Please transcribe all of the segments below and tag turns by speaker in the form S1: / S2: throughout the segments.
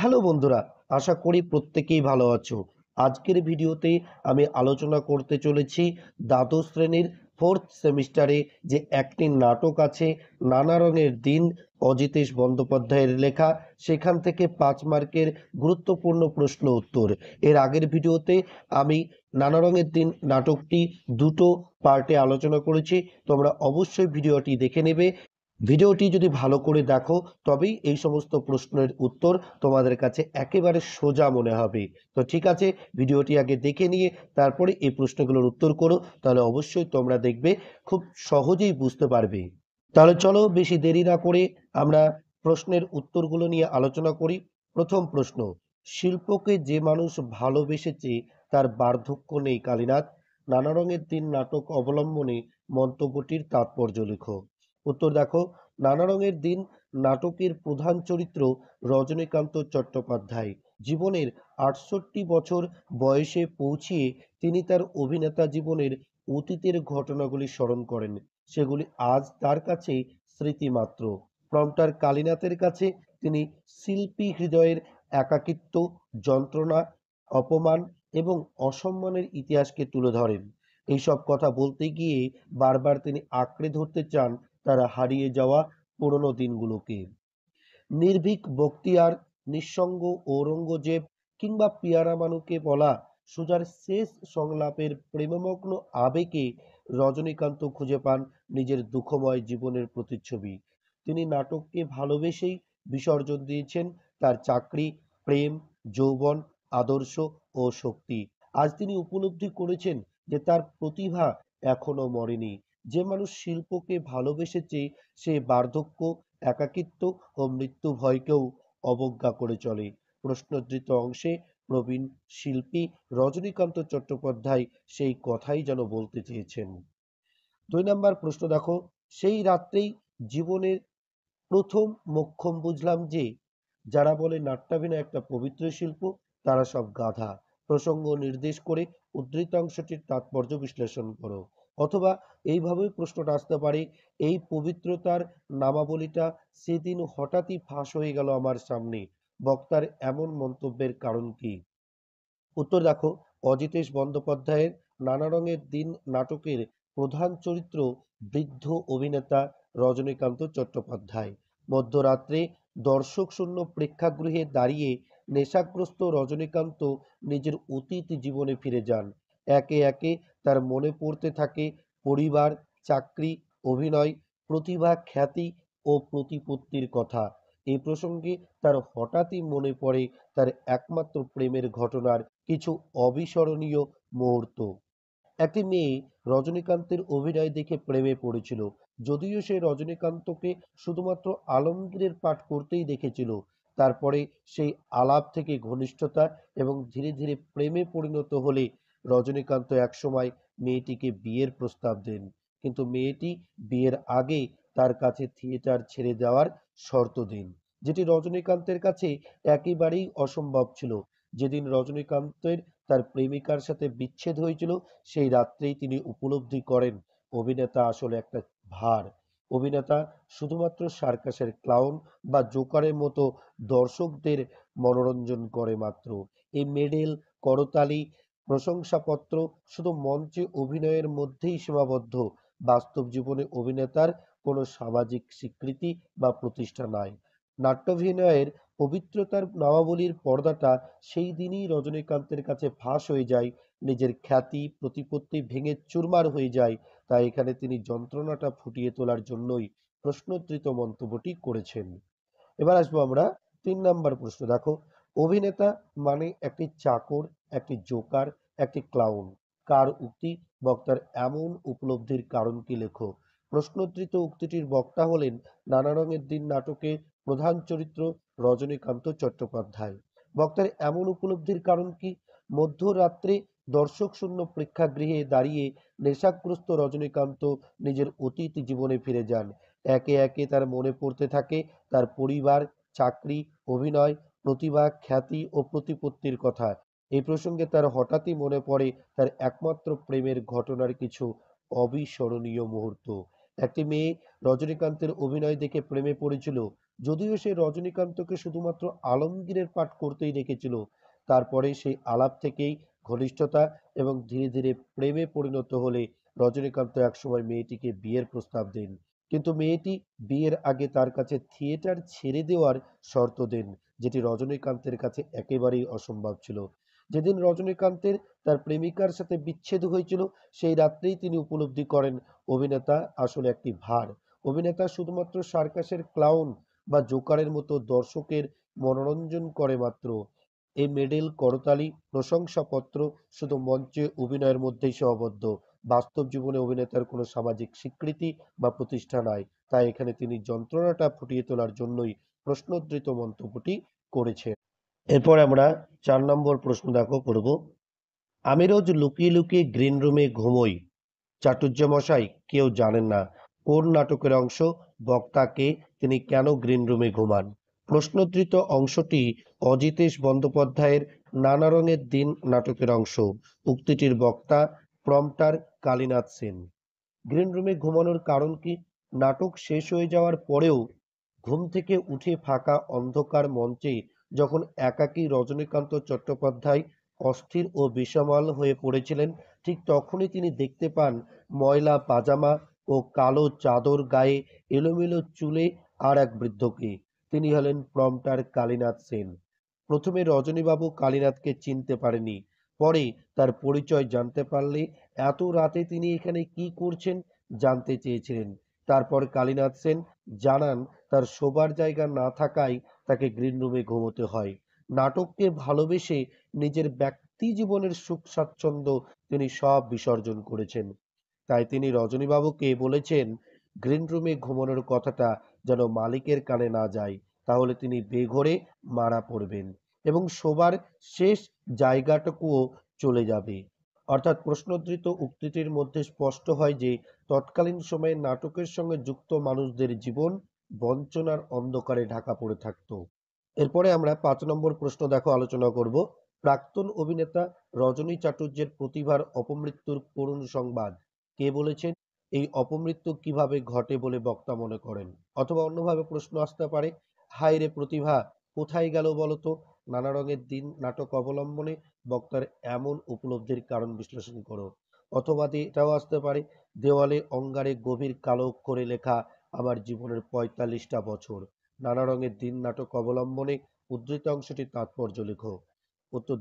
S1: Hello বন্ধুরা, আশা করি প্রত্যেকেই ভালো আছো। আজকের ভিডিওতে আমি আলোচনা করতে চলেছি দ্বাদশ শ্রেণীর ফোর্থ সেমিস্টারে যে একটি নাটক আছে নানা রঙের দিন, অজিতেশ বন্দ্যোপাধ্যায়ের লেখা। সেখান থেকে 5 মার্কের গুরুত্বপূর্ণ প্রশ্ন উত্তর। এর আগের ভিডিওতে আমি নানা রঙের দিন নাটকটি দুটো পার্টে আলোচনা করেছি। তোমরা অবশ্যই ভিডিওটি দেখে নেবে। ভিডিওটি যদি ভালো করে দেখো তবেই এই সমস্ত প্রশ্নের উত্তর তোমাদের কাছে একেবারে সোজা মনে হবে। তো ঠিক আছে, ভিডিওটি আগে দেখে নিয়ে তারপরে এই প্রশ্নগুলোর উত্তর করো, তাহলে অবশ্যই তোমরা দেখবে খুব সহজেই বুঝতে পারবে। তাহলে চলো বেশি দেরি না করে আমরা প্রশ্নের উত্তরগুলো নিয়ে আলোচনা করি। প্রথম প্রশ্ন, শিল্পকে যে মানুষ ভালোবেসেছে তার বার্ধক্য নেই কালীনাথ। নানা রঙের দিন নাটক অবলম্বনে মন্তব্যটির তাৎপর্য লেখো। উত্তর দেখো, নানা রঙের দিন নাটকের প্রধান চরিত্র রজনীকান্ত চট্টোপাধ্যায়। জীবনের 68 বছর বয়সে পৌঁছিয়ে তিনি তার অভিনেতা জীবনের অতীতের ঘটনাগুলি স্মরণ করেন। সেগুলি আজ তার কাছে স্মৃতিমাত্র। প্রম্পটার কালীনাথের কাছে তিনি শিল্পী হৃদয়ের একাকিত্ব, যন্ত্রণা, অপমান এবং অসম্মানের ইতিহাসকে তুলে ধরেন। এইসব কথা বলতে গিয়ে বারবার তিনি আঁকড়ে ধরতে চান তার হারিয়ে যাওয়া পুরনো দিনগুলোকে। নির্ভীক বখতিয়ার, নিঃসঙ্গ ঔরঙ্গজেব কিংবা পিয়ারা মানুকে বলা সুজার শেষ সংলাপের প্রেমমগ্ন আবেগে রজনীকান্ত খুঁজে পান নিজের দুঃখময় জীবনের প্রতিচ্ছবি। তিনি নাটককে ভালোবেসেই বিসর্জন দিয়েছেন তার চাকরি, প্রেম, যৌবন, আদর্শ ও শক্তি। আজ তিনি উপলব্ধি করেছেন যে তার প্রতিভা এখনো মরেনি। যে মানুষ শিল্পকে ভালোবেসেছে সে বার্ধক্য, একাকিত্ব ও মৃত্যু ভয়কেও অবজ্ঞা করে চলে। প্রশ্নোদ্ধৃত অংশে প্রবীণ শিল্পী রজনীকান্ত চট্টোপাধ্যায় সেই কথাই যেন বলতে চেয়েছেন। 2 নম্বর প্রশ্ন দেখো, সেই রাত্রেই জীবনের প্রথম মোক্ষম বুঝলাম যে যারা বলে নাট্যাভিনয় একটা পবিত্র শিল্প তারা সব গাধা। প্রসঙ্গ নির্দেশ করে উদ্ধৃতাংশটির তাৎপর্য বিশ্লেষণ করো। অথবা এইভাবেই প্রশ্নটা আসতে পারে, এই পবিত্রতার নামাবলীটা সেদিন হঠাৎই ফাঁস হয়ে গেল আমার সামনে। বক্তার এমন মন্তব্যের কারণ কি? উত্তর দেখো, অজিতেশ বন্দ্যোপাধ্যায়ের নানা রঙের দিন নাটকের প্রধান চরিত্র বৃদ্ধ অভিনেতা রজনীকান্ত চট্টোপাধ্যায়। মধ্যরাত্রে দর্শক শূন্য প্রেক্ষাগৃহে দাঁড়িয়ে নেশাগ্রস্ত রজনীকান্ত নিজের অতীত জীবনে ফিরে যান। একে একে তার মনে পড়তে থাকে পরিবার, চাকরি, অভিনয়, প্রতিভা, খ্যাতি ও প্রতিপত্তির কথা। এই প্রসঙ্গে তার হঠাৎই মনে পড়ে তার একমাত্র প্রেমের ঘটনার কিছু অবিস্মরণীয় মুহূর্ত। একটি মেয়ে রজনীকান্তের অভিনয় দেখে প্রেমে পড়েছিল। যদিও সে রজনীকান্তকে শুধুমাত্র আলমগীরের পাঠ করতেই দেখেছিল। তারপরে সেই আলাপ থেকে ঘনিষ্ঠতা এবং ধীরে ধীরে প্রেমে পরিণত হলে রজনীকান্ত একসময় মেয়েটিকে বিয়ের প্রস্তাব দেন। কিন্তু মেয়েটি বিয়ের আগে তার কাছে থিয়েটার ছেড়ে দেওয়ার শর্ত দেন, যেটি রজনীকান্তের কাছে একেবারেই অসম্ভব ছিল। যেদিন রজনীকান্তের তার প্রেমিকার সাথে বিচ্ছেদ হয়েছিল সেই রাত্রেই তিনি উপলব্ধি করেন অভিনেতা আসলে একটা ভার। অভিনেতা শুধুমাত্র সার্কাসের ক্লাউন বা জোকারের মতো দর্শকদের মনোরঞ্জন করে মাত্র। এই মেডেল, করতালি, প্রশংসাপত্র শুধু মঞ্চে অভিনয়ের মধ্যেই সীমাবদ্ধ। বাস্তব জীবনে অভিনেতার কোনো সামাজিক স্বীকৃতি বা প্রতিষ্ঠা নাই। নাট্যাভিনয়ের পবিত্রতার নামাবলীর পর্দাটা সেই দিনই রজনীকান্তের কাছে ফাঁস হয়ে যায়। নিজের খ্যাতি, প্রতিপত্তি ভেঙে চুরমার হয়ে যায়। তাই এখানে তিনি যন্ত্রণাটা ফুটিয়ে তোলার জন্যই প্রশ্নোদ্ধৃত মন্তব্যটি করেছেন। এবার আসবো আমরা 3 নম্বর প্রশ্ন দেখো, অভিনেতা মানে একটি চাকর, একটি জোকার, একটি ক্লাউন? কার উক্তি? বক্তার এমন উপলব্ধির কারণ কি লেখো। প্রশ্নোদ্ধৃত উক্তিটির বক্তা হলেন নানা রঙের দিন নাটকে প্রধান চরিত্র রজনীকান্ত চট্টোপাধ্যায়। বক্তার এমন উপলব্ধির কারণ কি? মধ্যরাত্রে দর্শক শূন্য প্রেক্ষাগৃহে দাঁড়িয়ে নেশাগ্রস্ত রজনীকান্ত নিজের অতীত জীবনে ফিরে যান। একে একে তার মনে পড়তে থাকে তার পরিবার, চাকরি, অভিনয়, প্রতিভা, খ্যাতি ও প্রতিপত্তির কথা। এই প্রসঙ্গে তার হঠাৎই মনে পড়ে তার একমাত্র প্রেমের ঘটনার কিছু অবিস্মরণীয় মুহূর্ত। একটি মেয়ে রজনীকান্তের অভিনয় দেখে প্রেমে পড়েছিল। যদিও সে রজনীকান্তকে শুধুমাত্র আলমগীরের পাঠ করতেই রেখেছিল, তারপরে সেই আলাপ থেকেই ঘনিষ্ঠতা এবং ধীরে ধীরে প্রেমে পরিণত হলে রজনীকান্ত একসময় মেয়েটিকে বিয়ের প্রস্তাব দেন। কিন্তু মেয়েটি বিয়ের আগে তার কাছে থিয়েটার ছেড়ে দেওয়ার শর্ত দেন, যেটি রজনীকান্তের কাছে একেবারেই অসম্ভব ছিল। যেদিন রজনীকান্তের তার প্রেমিকার সাথে বিচ্ছেদ হয়েছিল, সেই রাত্রেই তিনি উপলব্ধি করেন অভিনেতা আসলে একটি ভার। অভিনেতা শুধুমাত্র সার্কাসের ক্লাউন বা জোকারের মতো দর্শকের মনোরঞ্জন করে মাত্র। এই মেডেল, করতালি, প্রশংসাপত্র শুধু মঞ্চে অভিনয়ের মধ্যেই সীমাবদ্ধ। বাস্তব জীবনে অভিনেতার কোনো সামাজিক স্বীকৃতি বা প্রতিষ্ঠা নাই। তাই এখানে তিনি যন্ত্রণাটা ফুটিয়ে তোলার জন্যই প্রশ্নোদ্ধৃত মন্তব্যটি করেছেন। এরপর আমরা ৪ নম্বর প্রশ্ন করব। আমি রোজ লুকিয়ে লুকিয়ে গ্রিন রুমে ঘুমোই, চাটুজ্যমশাই কেউ জানেন না। কোন নাটকের অংশ? বক্তাকে, তিনি কেন গ্রিন রুমে ঘুমান? প্রশ্নোদ্ধৃত অংশটি অজিতেশ বন্দ্যোপাধ্যায়ের নানা রঙের দিন নাটকের অংশ। উক্তিটির বক্তা প্রম্পটার কালীনাথ সেন। গ্রিন রুমে ঘুমানোর কারণ কি? নাটক শেষ হয়ে যাওয়ার পরেও ঘুম থেকে উঠে ফাঁকা অন্ধকার মঞ্চে যখন একাকী রজনীকান্ত চট্টোপাধ্যায় অস্থির ও বিষামাল হয়ে পড়েছিলেন, ঠিক তখনই তিনি দেখতে পান ময়লা পাজামা ও কালো চাদর গায়ে, এলোমেলো চুলে আর এক বৃদ্ধকে। তিনি হলেন প্রম্পটার কালীনাথ সেন। প্রথমে রজনীবাবু কালীনাথকে চিনতে পারেনি, পরে তার পরিচয় জানতে পারলে এত রাতে তিনি এখানে কি করছেন জানতে চেয়েছিলেন। তারপর কালীনাথ সেন জানান তার শোবার জায়গা না থাকায় তাকে গ্রিন রুমে ঘুমোতে হয়। নাটককে ভালোবেসে নিজের ব্যক্তি জীবনের সুখ স্বাচ্ছন্দ্য তিনি সব বিসর্জন করেছেন। তাই তিনি রজনীবাবুকে বলেছেন গ্রিন রুমে ঘুমানোর কথাটা যেন মালিকের কানে না যায়, তাহলে তিনি বেঘোরে মারা পড়বেন এবং শোবার শেষ জায়গাটুকুও চলে যাবে। অর্থাৎ প্রশ্নোদ্ধৃত উক্তিটির মধ্যে স্পষ্ট হয় যে তৎকালীন সময়ে নাটকের সঙ্গে যুক্ত মানুষদের জীবন বঞ্চনার অন্ধকারে ঢাকা পড়ে থাকত। এরপরে আমরা ৫ নম্বর প্রশ্ন আলোচনা করব। প্রাক্তন অভিনেতা রজনী চাটুর্যের প্রতিভার অপমৃত্যুর করুণ সংবাদ কে বলেছেন? এই অপমৃত্যু কিভাবে ঘটে বলে বক্তা মনে করেন? অথবা অন্যভাবে প্রশ্ন আসতে পারে, হায় রে প্রতিভা কোথায় গেল বলতো? নানা রঙের দিন নাটক অবলম্বনে বক্তার এমন উপলব্ধির কারণ বিশ্লেষণ করো। অথবা এটাও আসতে পারে, দেওয়ালে অঙ্গারে গভীর কালো অক্ষরে লেখা আমার জীবনের ৪৫টা বছর। নানা রঙের দিন নাটক অবলম্বনে উদ্ধৃত অংশটির তাৎপর্য লেখো। উত্তর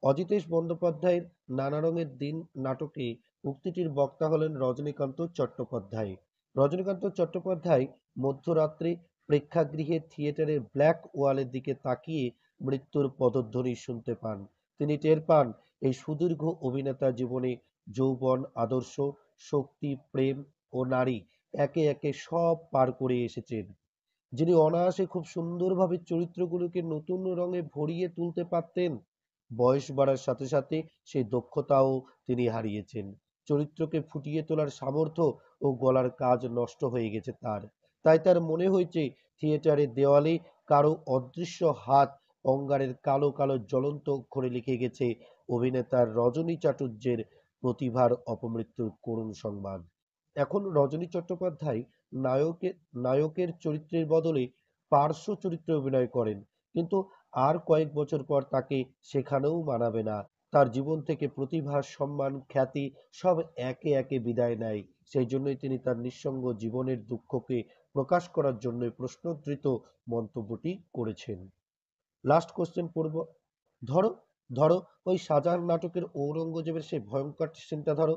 S1: অজিতেশ বন্দ্যোপাধ্যায়ের নানা রঙের দিন নাটকে উক্তিটির বক্তা হলেন রজনীকান্ত চট্টোপাধ্যায়। রজনীকান্ত চট্টোপাধ্যায় মধ্যরাত্রে প্রেক্ষাগৃহে থিয়েটারের ব্ল্যাক ওয়ালের দিকে তাকিয়ে মৃত্যুর পদধ্বনি শুনতে পান। তিনি টের পান এই সুদীর্ঘ অভিনেতা জীবনে যৌবন, আদর্শ, শক্তি, প্রেম ও নারী একে একে সব পার করে এসেছেন। যিনি অনায়াসে খুব সুন্দরভাবে চরিত্রগুলোকে নতুন রঙে ভরিয়ে তুলতে পারতেন, বয়স বাড়ার সাথে সাথে সেই দক্ষতাও তিনি হারিয়েছেন। চরিত্রকে ফুটিয়ে তোলার সামর্থ্য ও গলার কাজ নষ্ট হয়ে গেছে তার। তাই তার মনে হয়েছে থিয়েটারের দেওয়ালে কারো অদৃশ্য হাত অঙ্গারের কালো কালো জ্বলন্ত অক্ষরে লিখে গেছে অভিনেতার রজনী চাটুর্যের প্রতিভার অপমৃত্যুর করুণ সংবাদ। এখন রজনী চট্টোপাধ্যায় নায়কের নায়কের চরিত্রের বদলে পার্শ্ব চরিত্রে অভিনয় করেন, কিন্তু আর কয়েক বছর পর তাকে সেখানেও মানাবে না। তার জীবন থেকে প্রতিভা, সম্মান, খ্যাতি সব একে একে বিদায় নেয়। সেই জন্যই তিনি তার নিঃসঙ্গ জীবনের দুঃখকে প্রকাশ করার জন্য প্রশ্নোদ্ধৃত মন্তব্যটি করেছেন। লাস্ট কোশ্চেন পড়ব। ধরো ধরো ওই শাহজাহান নাটকের ঔরঙ্গজেবের সেই ভয়ঙ্কর সিনটা ধরো।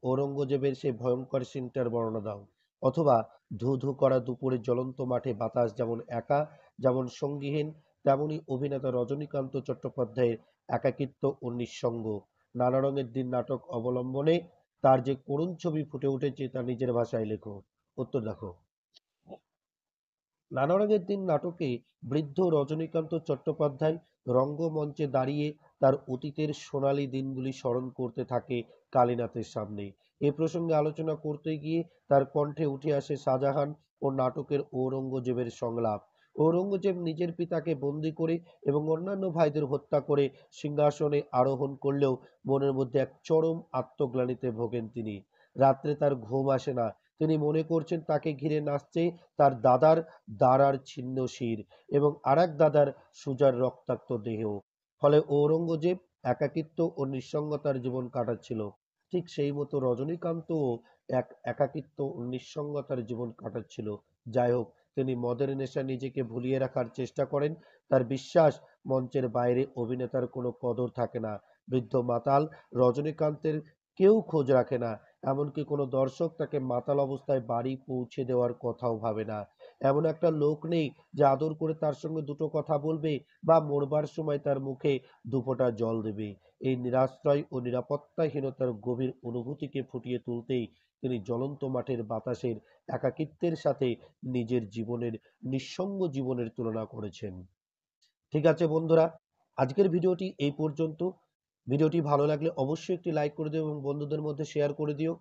S1: ঔরঙ্গজেবের সেই ভয়ঙ্কর সিনটার বর্ণনা দাও। অথবা ধু ধু করা দুপুরে জ্বলন্ত মাঠে বাতাস যেমন একা, যেমন সঙ্গীহীন, তেমনি অভিনেতা রজনীকান্ত চট্টোপাধ্যায়ের একাকিত্ব ও নিঃসঙ্গ। নানা রঙের দিন নাটক অবলম্বনে তার যে করুণ ছবি ফুটে উঠেছে তা নিজের ভাষায় লেখো। উত্তর নানা রঙের দিন নাটকে বৃদ্ধ রজনীকান্ত চট্টোপাধ্যায় রঙ্গমঞ্চে দাঁড়িয়ে তার অতীতের সোনালী দিনগুলি স্মরণ করতে থাকে কালীনাথের সামনে। এ প্রসঙ্গে আলোচনা করতে গিয়ে তার কণ্ঠে উঠে আসে শাহজাহান ও নাটকের ঔরঙ্গজেবের সংলাপ। ঔরঙ্গজেব নিজের পিতাকে বন্দি করে এবং অন্যান্য ভাইদের হত্যা করে সিংহাসনে আরোহণ করলেও মনের মধ্যে এক চরম আত্মগ্লানিতে ভোগেন তিনি। রাত্রে তার ঘুম আসে না, তিনি মনে করছেন তাকে ঘিরে নাচছে তার দাদার দাঁড়ার ছিন্ন শির এবং আরেক দাদার সুজার রক্তাক্ত দেহ। ফলে ঔরঙ্গজেব একাকিত্ব ও নিঃসঙ্গতার জীবন কাটাচ্ছিল। ঠিক সেই মতো রজনীকান্তও এক একাকিত্ব ও নিঃসঙ্গতার জীবন কাটাচ্ছিল। যাই হোক, তিনি মদের নেশায় নিজেকে ভুলিয়ে রাখার চেষ্টা করেন। তার বিশ্বাস, মঞ্চের বাইরে অভিনেতার কোনো কদর থাকে না। বৃদ্ধ মাতাল রজনীকান্তের কেউ খোঁজ রাখে না। এমনকি কোনো দর্শক তাকে মাতাল অবস্থায় বাড়ি পৌঁছে দেওয়ার কথাও ভাবে না। এমন একটা লোক নেই যে আদর করে তার সঙ্গে দুটো কথা বলবে বা মরবার সময় তার মুখে দুফোঁটা জল দেবে। এই নিরাশ্রয় ও নিরাপত্তাহীনতার গভীর অনুভূতিকে ফুটিয়ে তুলতেই তিনি জ্বলন্ত মাঠের বাতাসের একাকিত্বের সাথে নিজের জীবনের নিঃসঙ্গ জীবনের তুলনা করেছেন। ঠিক আছে বন্ধুরা, আজকের ভিডিওটি এই পর্যন্ত। ভিডিওটি ভালো লাগলে অবশ্যই একটি লাইক করে দিও এবং বন্ধুদের মধ্যে শেয়ার করে দিও।